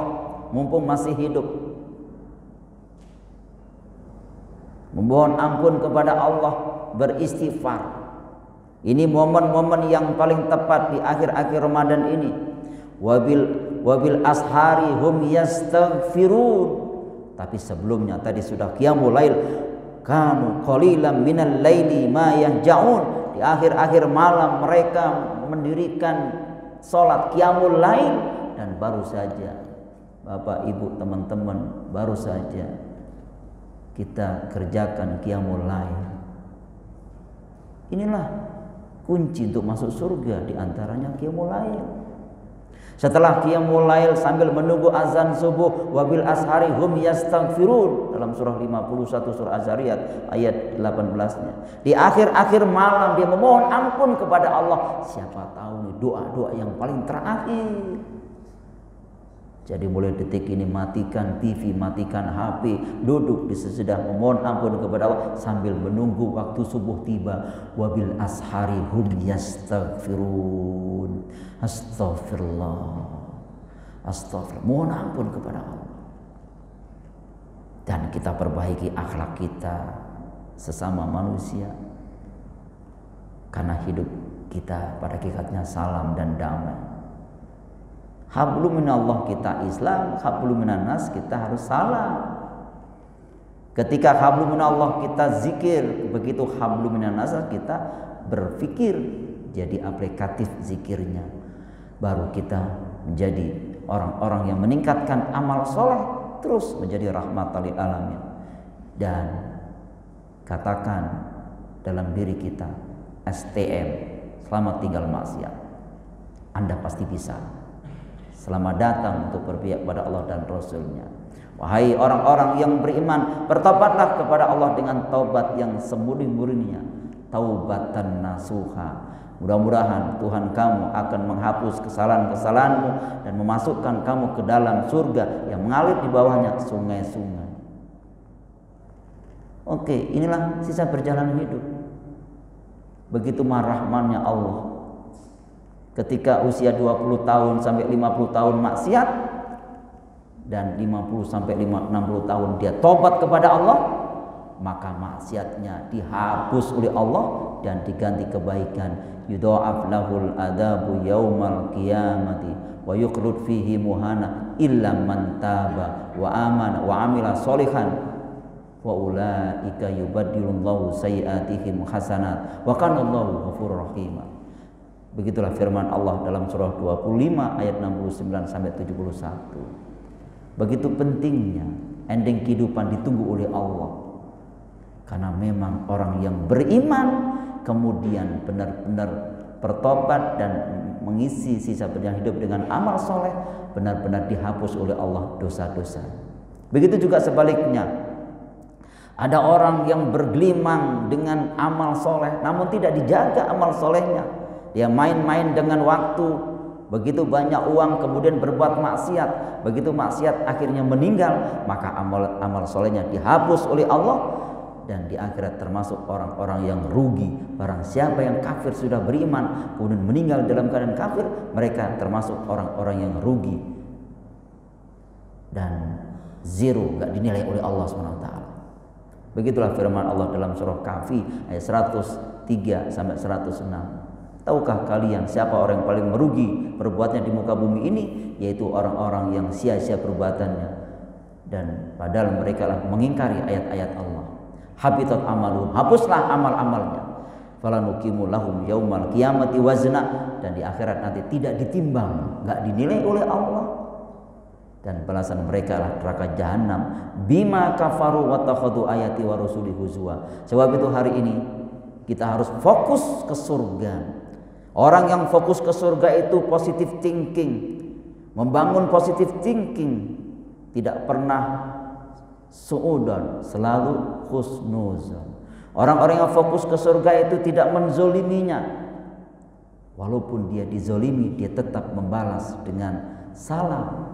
mumpung masih hidup. Memohon ampun kepada Allah, beristighfar. Ini momen-momen yang paling tepat di akhir-akhir Ramadan ini. Wabil ashari hum yastaghfirun. Tapi sebelumnya tadi sudah qiyamul lail, kanu qalilan minal laili ma yahjaun. Di akhir-akhir malam mereka mendirikan salat qiyamul lail, dan baru saja Bapak, Ibu, teman-teman, baru saja kita kerjakan qiyamul lail. Inilah kunci untuk masuk surga, diantaranya qiyamul lail. Setelah qiyamul lail sambil menunggu azan subuh, wabil ashari hum yastaghfirun, dalam surah 51 surah Az-Zariyat ayat 18-nya. Di akhir-akhir malam dia memohon ampun kepada Allah. Siapa tahu nih doa-doa yang paling terakhir. Jadi mulai detik ini matikan TV, matikan HP, duduk di sesudah memohon ampun kepada Allah sambil menunggu waktu subuh tiba. Wabil ashari hum yastaghfirun. Astagfirullah. Astagfirullah. Mohon ampun kepada Allah. Dan kita perbaiki akhlak kita sesama manusia. Karena hidup kita pada hakikatnya salam dan damai. Hablum minallah kita Islam, hablum minannas kita harus salam. Ketika hablum minallah kita zikir, begitu hablum minannas kita berfikir, jadi aplikatif zikirnya. Baru kita menjadi orang-orang yang meningkatkan amal soleh, terus menjadi rahmatan lil alamin. Dan katakan dalam diri kita, STM, selamat tinggal maksiat. Anda pasti bisa. Selamat datang untuk berpihak pada Allah dan Rasulnya. Wahai orang-orang yang beriman, bertobatlah kepada Allah dengan taubat yang semurni-murninya, taubatan nasuha. Mudah-mudahan Tuhan kamu akan menghapus kesalahan-kesalahanmu dan memasukkan kamu ke dalam surga yang mengalir di bawahnya sungai-sungai. Oke, inilah sisa perjalanan hidup. Begitu rahmannya Allah. Ketika usia 20 tahun sampai 50 tahun maksiat, dan 50 sampai 60 tahun dia tobat kepada Allah, maka maksiatnya dihapus oleh Allah dan diganti kebaikan. Yudha'af lahul adabu yaumal qiyamati wa yuqrud fihi muhana illa man taba wa amana wa amila sholihan wa ulaika yubaddilullahu sayiatihim hasanat wa kana Allahu ghafurur rahim. Begitulah firman Allah dalam surah 25 ayat 69 sampai 71. Begitu pentingnya ending kehidupan ditunggu oleh Allah. Karena memang orang yang beriman kemudian benar-benar bertobat dan mengisi sisa perjalanan hidup dengan amal soleh, benar-benar dihapus oleh Allah dosa-dosa. Begitu juga sebaliknya. Ada orang yang bergelimang dengan amal soleh namun tidak dijaga amal solehnya. Dia main-main dengan waktu, begitu banyak uang kemudian berbuat maksiat, begitu maksiat akhirnya meninggal, maka amal solehnya dihapus oleh Allah, dan di akhirat termasuk orang-orang yang rugi. Barang siapa yang kafir sudah beriman kemudian meninggal dalam keadaan kafir, mereka termasuk orang-orang yang rugi dan zero, gak dinilai oleh Allah SWT. Begitulah firman Allah dalam surah Kahfi ayat 103 sampai 106. Tahukah kalian siapa orang yang paling merugi perbuatannya di muka bumi ini? Yaitu orang-orang yang sia-sia perbuatannya, dan padahal mereka lah mengingkari ayat-ayat Allah. Habitat amaluhum, hapuslah amal-amalnya. Falanuqimu lahum yaumal qiyamati wazna, dan di akhirat nanti tidak ditimbang, enggak dinilai oleh Allah. Dan balasan mereka adalah neraka jahanam. Bima kafaru wa takhadhu ayati wa rusuli huzwa. Sebab itu hari ini kita harus fokus ke surga. Orang yang fokus ke surga itu positive thinking, membangun positive thinking, tidak pernah suudan, selalu husnuzan. Orang-orang yang fokus ke surga itu tidak menzoliminya. Walaupun dia dizolimi, dia tetap membalas dengan salam.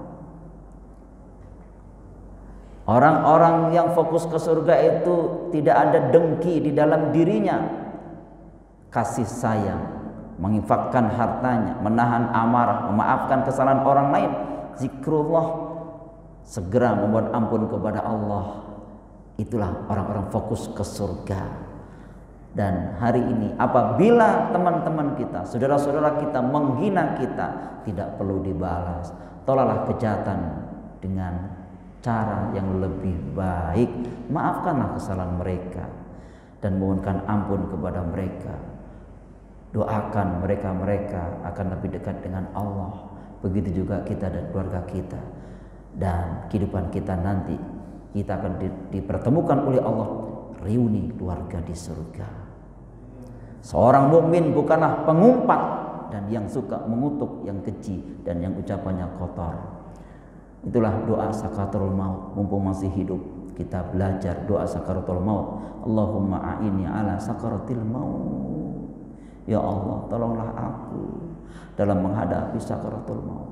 Orang-orang yang fokus ke surga itu tidak ada dengki di dalam dirinya. Kasih sayang, menginfakkan hartanya, menahan amarah, memaafkan kesalahan orang lain, zikrullah, segera memohon ampun kepada Allah. Itulah orang-orang fokus ke surga. Dan hari ini apabila teman-teman kita, saudara-saudara kita menghina kita, tidak perlu dibalas. Tolaklah kejahatan dengan cara yang lebih baik. Maafkanlah kesalahan mereka dan mohonkan ampun kepada mereka. Doakan mereka akan lebih dekat dengan Allah. Begitu juga kita dan keluarga kita. Dan kehidupan kita nanti, kita akan dipertemukan oleh Allah, reuni keluarga di surga. Seorang mukmin bukanlah pengumpat dan yang suka mengutuk, yang keji dan yang ucapannya kotor. Itulah doa sakaratul maut. Mumpung masih hidup, kita belajar doa sakaratul maut. Allahumma a'inni ala sakaratil maut. Ya Allah, tolonglah aku dalam menghadapi sakaratul maut.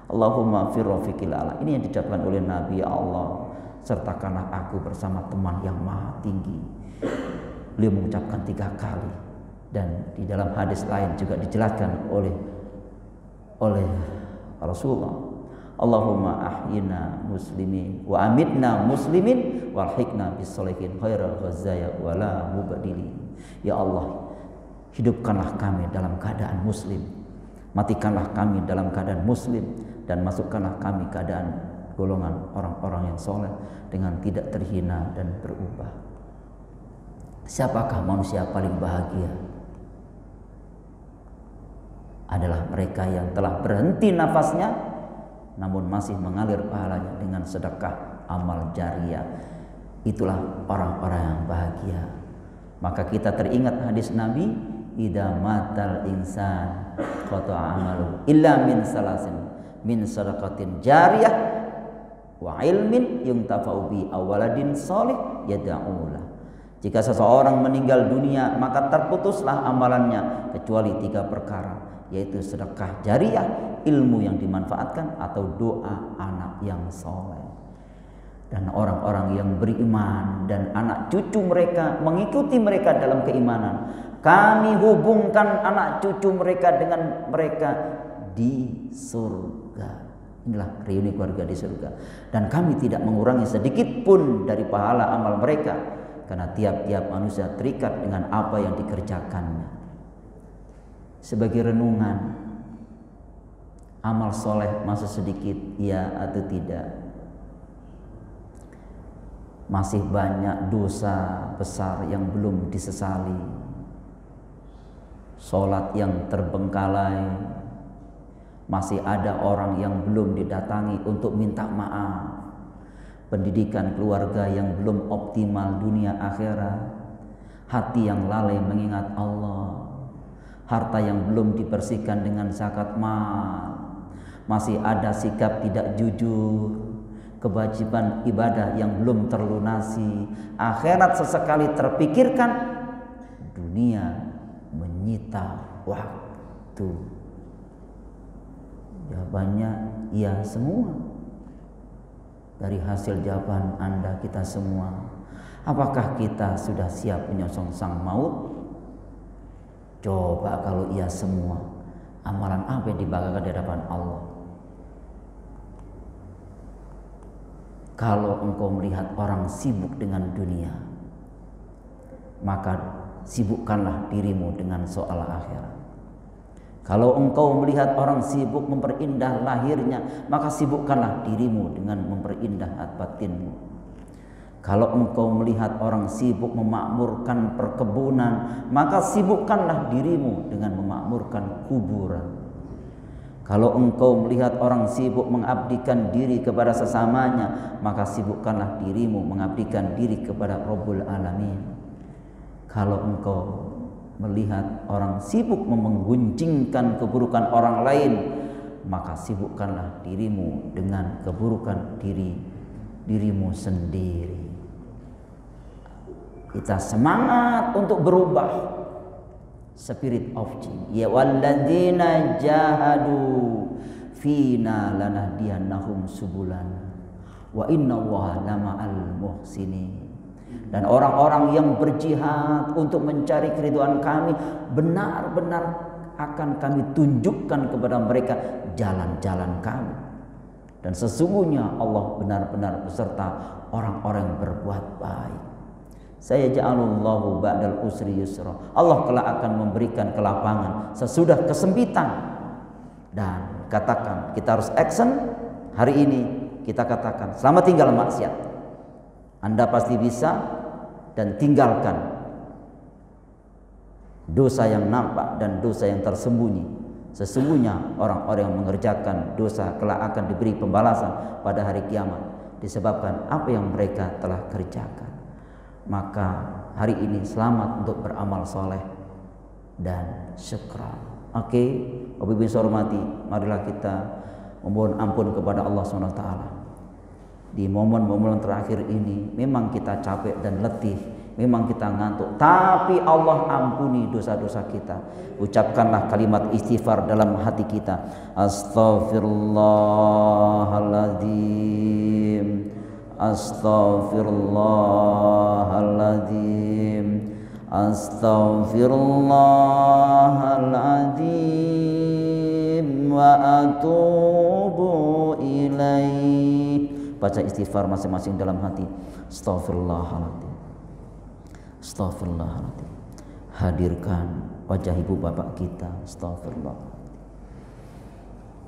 Allahumma fi rafiqil a'la. Ini yang diucapkan oleh Nabi. Ya Allah, sertakanlah aku bersama teman yang maha tinggi. Beliau mengucapkan 3 kali. Dan di dalam hadis lain juga dijelaskan oleh Rasulullah. Allahumma ahyina muslimin wa amitna muslimin walhiqna bis-sholihin khairal ghazaya wala mubadili. Ya Allah, hidupkanlah kami dalam keadaan muslim, matikanlah kami dalam keadaan muslim, dan masukkanlah kami keadaan golongan orang-orang yang soleh dengan tidak terhina dan berubah. Siapakah manusia paling bahagia? Adalah mereka yang telah berhenti nafasnya namun masih mengalir pahalanya dengan sedekah amal jariah. Itulah orang-orang yang bahagia. Maka kita teringat hadis Nabi, idza matal insan qata'a amalu illa min salasin, min sadaqatin jariyah wa ilmin yuntafa'u bi awaladin shalih yad'ulah. Jika seseorang meninggal dunia, maka terputuslah amalannya kecuali 3 perkara, yaitu sedekah jariah, ilmu yang dimanfaatkan, atau doa anak yang soleh. Dan orang-orang yang beriman dan anak cucu mereka mengikuti mereka dalam keimanan, kami hubungkan anak cucu mereka dengan mereka di surga. Inilah reuni keluarga di surga. Dan kami tidak mengurangi sedikit pun dari pahala amal mereka, karena tiap-tiap manusia terikat dengan apa yang dikerjakannya. Sebagai renungan, amal soleh masih sedikit, ya atau tidak? Masih banyak dosa besar yang belum disesali, sholat yang terbengkalai, masih ada orang yang belum didatangi untuk minta maaf, pendidikan keluarga yang belum optimal dunia akhirat, hati yang lalai mengingat Allah, harta yang belum dibersihkan dengan zakat mal, masih ada sikap tidak jujur, kewajiban ibadah yang belum terlunasi, akhirat sesekali terpikirkan, dunia menyita waktu. Jawabannya iya semua. Dari hasil jawaban Anda kita semua, apakah kita sudah siap menyongsong sang maut? Coba kalau iya semua, amalan apa yang dibanggakan di hadapan Allah? Kalau engkau melihat orang sibuk dengan dunia, maka sibukkanlah dirimu dengan soal akhirat. Kalau engkau melihat orang sibuk memperindah lahirnya, maka sibukkanlah dirimu dengan memperindah hati batinmu. Kalau engkau melihat orang sibuk memakmurkan perkebunan, maka sibukkanlah dirimu dengan memakmurkan kuburan. Kalau engkau melihat orang sibuk mengabdikan diri kepada sesamanya, maka sibukkanlah dirimu mengabdikan diri kepada Rabbul Alamin. Kalau engkau melihat orang sibuk menggunjingkan keburukan orang lain, maka sibukkanlah dirimu dengan keburukan dirimu sendiri. Kita semangat untuk berubah. Spirit of change. Ya walladzina jahadu fina lanahdiyannahum subulana wa innallaha lama'al muhsinin. Dan orang-orang yang berjihad untuk mencari keridhaan kami, benar-benar akan kami tunjukkan kepada mereka jalan-jalan kami. Dan sesungguhnya Allah benar-benar beserta orang-orang yang berbuat baik. Saya ja'alullahu ba'dal usri yusra. Allah kelak akan memberikan kelapangan sesudah kesempitan. Dan katakan, kita harus action hari ini. Kita katakan, selamat tinggal maksiat. Anda pasti bisa, dan tinggalkan dosa yang nampak dan dosa yang tersembunyi. Sesungguhnya orang-orang yang mengerjakan dosa kelak akan diberi pembalasan pada hari kiamat disebabkan apa yang mereka telah kerjakan. Maka hari ini selamat untuk beramal soleh dan syukran. Oke, Bapak Ibu yang hormati, marilah kita memohon ampun kepada Allah SWT. Di momen-momen terakhir ini memang kita capek dan letih, memang kita ngantuk, tapi Allah ampuni dosa-dosa kita. Ucapkanlah kalimat istighfar dalam hati kita. Astaghfirullahaladzim, astaghfirullahaladzim, astaghfirullahaladzim wa atubu ilaih. Baca istighfar masing-masing dalam hati. Astaghfirullahaladzim, astaghfirullahaladzim. Hadirkan wajah ibu bapak kita. Astaghfirullah.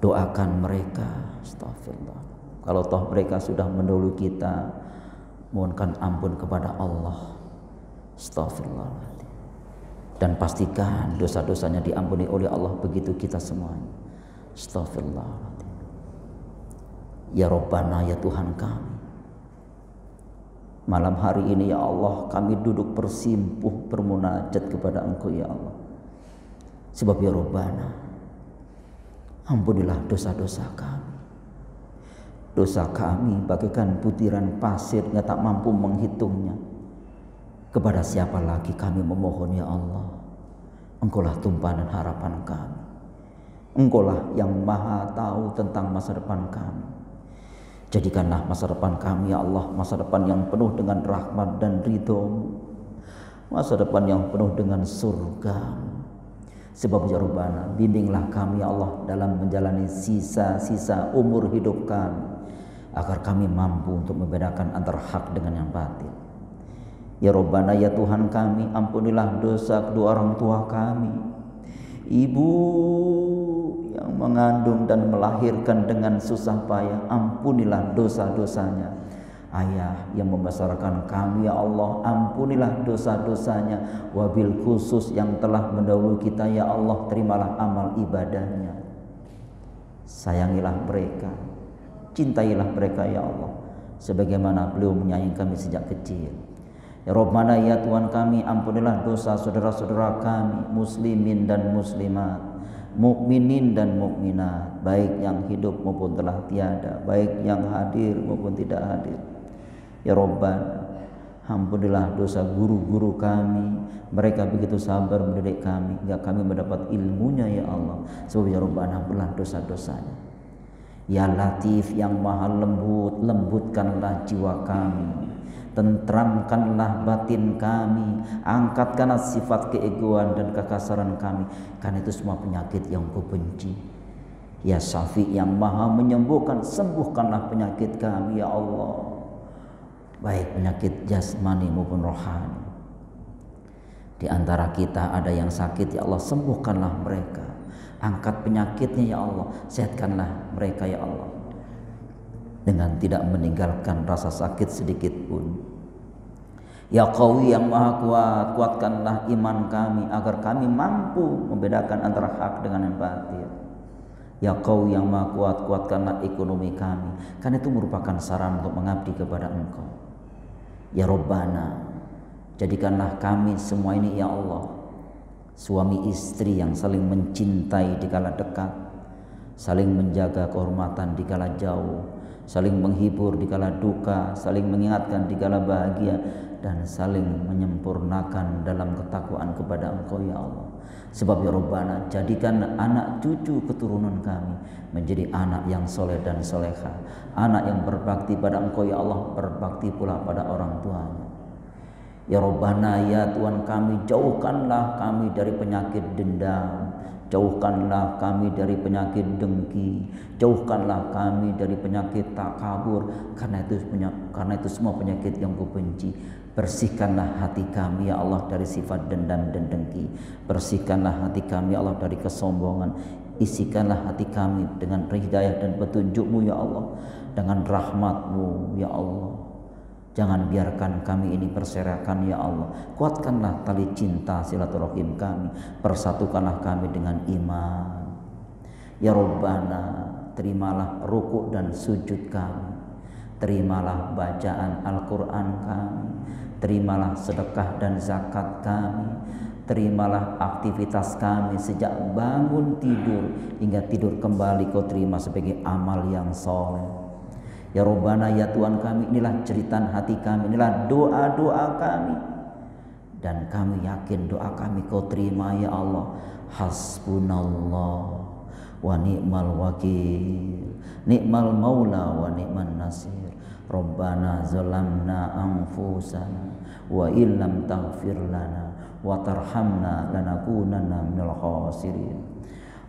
Doakan mereka. Astaghfirullah. Kalau toh mereka sudah mendahului kita, mohonkan ampun kepada Allah. Astaghfirullahaladzim. Dan pastikan dosa-dosanya diampuni oleh Allah, begitu kita semuanya. Astaghfirullahaladzim. Ya Rabbana, ya Tuhan kami, malam hari ini ya Allah, kami duduk bersimpuh bermunajat kepada Engkau ya Allah. Sebab ya Rabbana, ampunilah dosa-dosa kami. Dosa kami bagaikan butiran pasir yang tak mampu menghitungnya. Kepada siapa lagi kami memohon ya Allah? Engkaulah tumpahan harapan kami. Engkaulah yang maha tahu tentang masa depan kami. Jadikanlah masa depan kami ya Allah, masa depan yang penuh dengan rahmat dan ridho-Mu, masa depan yang penuh dengan surga-Mu. Sebab ya Rabbana, bimbinglah kami ya Allah dalam menjalani sisa-sisa umur hidup kami, agar kami mampu untuk membedakan antara hak dengan yang batil. Ya Rabbana, ya Tuhan kami, ampunilah dosa kedua orang tua kami. Ibu yang mengandung dan melahirkan dengan susah payah, ampunilah dosa-dosanya. Ayah yang membesarkan kami ya Allah, ampunilah dosa-dosanya. Wabil khusus yang telah mendahului kita ya Allah, terimalah amal ibadahnya. Sayangilah mereka, cintailah mereka ya Allah, sebagaimana beliau menyayangi kami sejak kecil. Ya Rabbana, ya Tuhan kami, ampunilah dosa saudara-saudara kami, muslimin dan muslimat, mukminin dan mukminat, baik yang hidup maupun telah tiada, baik yang hadir maupun tidak hadir. Ya Rabbana, ampunilah dosa guru-guru kami, mereka begitu sabar mendidik kami hingga kami mendapat ilmunya ya Allah. Sebab ya Rabbana, ampunilah dosa-dosanya. Ya Latif yang maha lembut, lembutkanlah jiwa kami, tentramkanlah batin kami, angkatkanlah sifat keegoan dan kekasaran kami, karena itu semua penyakit yang Kau benci. Ya Syafi yang maha menyembuhkan, sembuhkanlah penyakit kami ya Allah, baik penyakit jasmani maupun rohani. Di antara kita ada yang sakit ya Allah, sembuhkanlah mereka, angkat penyakitnya ya Allah, sehatkanlah mereka ya Allah, dengan tidak meninggalkan rasa sakit sedikit pun. Ya Qawi yang maha kuat, kuatkanlah iman kami agar kami mampu membedakan antara hak dengan yang batil. Ya Qawi yang maha kuat, kuatkanlah ekonomi kami, karena itu merupakan saran untuk mengabdi kepada Engkau. Ya Rabbana, jadikanlah kami semua ini ya Allah, suami istri yang saling mencintai di kala dekat, saling menjaga kehormatan di kala jauh, saling menghibur di kala duka, saling mengingatkan di kala bahagia, dan saling menyempurnakan dalam ketakwaan kepada Engkau ya Allah. Sebab ya Rabbana, jadikan anak cucu keturunan kami menjadi anak yang soleh dan soleha, anak yang berbakti pada Engkau ya Allah, berbakti pula pada orang tuanya. Ya Rabbana, ya Tuhan kami, jauhkanlah kami dari penyakit dendam, jauhkanlah kami dari penyakit dengki, jauhkanlah kami dari penyakit takabur, karena itu semua penyakit yang Kau benci. Bersihkanlah hati kami ya Allah dari sifat dendam dan dengki. Bersihkanlah hati kami ya Allah dari kesombongan. Isikanlah hati kami dengan hidayah dan petunjuk-Mu ya Allah, dengan rahmat-Mu ya Allah. Jangan biarkan kami ini berserakan ya Allah. Kuatkanlah tali cinta silaturahim kami, persatukanlah kami dengan iman. Ya Rabbana, terimalah rukuk dan sujud kami, terimalah bacaan Al-Quran kami, terimalah sedekah dan zakat kami, terimalah aktivitas kami sejak bangun tidur hingga tidur kembali. Kau terima sebagai amal yang soleh. Ya Rabbana, ya Tuhan kami, inilah jeritan hati kami, inilah doa-doa kami, dan kami yakin doa kami Kau terima ya Allah. Hasbunallah wa ni'mal wakil, ni'mal maula wa ni'man nasir. Rabbana zalamna anfusana wa illam taghfir lana wa tarhamna lanakunanna minal khasirin.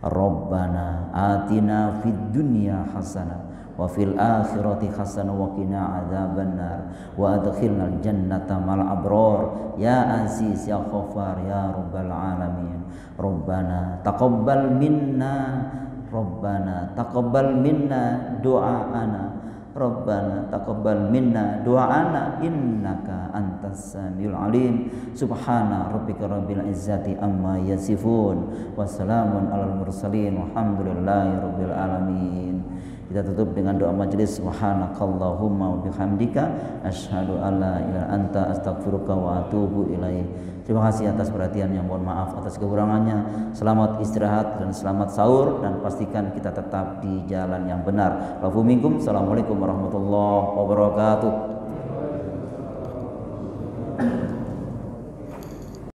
Rabbana atina fid dunya hasanah wa fil akhirati hasanah wa qina adzabannar wa adkhilnal jannata mal abrar ya aziz ya ghaffar ya rabbal alamin. Rabbana taqabbal minna, Rabbana taqabbal minna du'aana, Rabbana taqabbal minna du'aana innaka antas samiul alim. Subhana rabbika rabbil izzati amma yasifun, wassalamun alal mursalin, walhamdulillahi rabbil alamin. Kita tutup dengan doa majelis. Subhanakallahumma wa bihamdika asyhadu an la ilaha illa anta astaghfiruka wa atubu ilaik. Terima kasih atas perhatiannya, mohon maaf atas kekurangannya. Selamat istirahat dan selamat sahur, dan pastikan kita tetap di jalan yang benar. Assalamualaikum warahmatullahi wabarakatuh.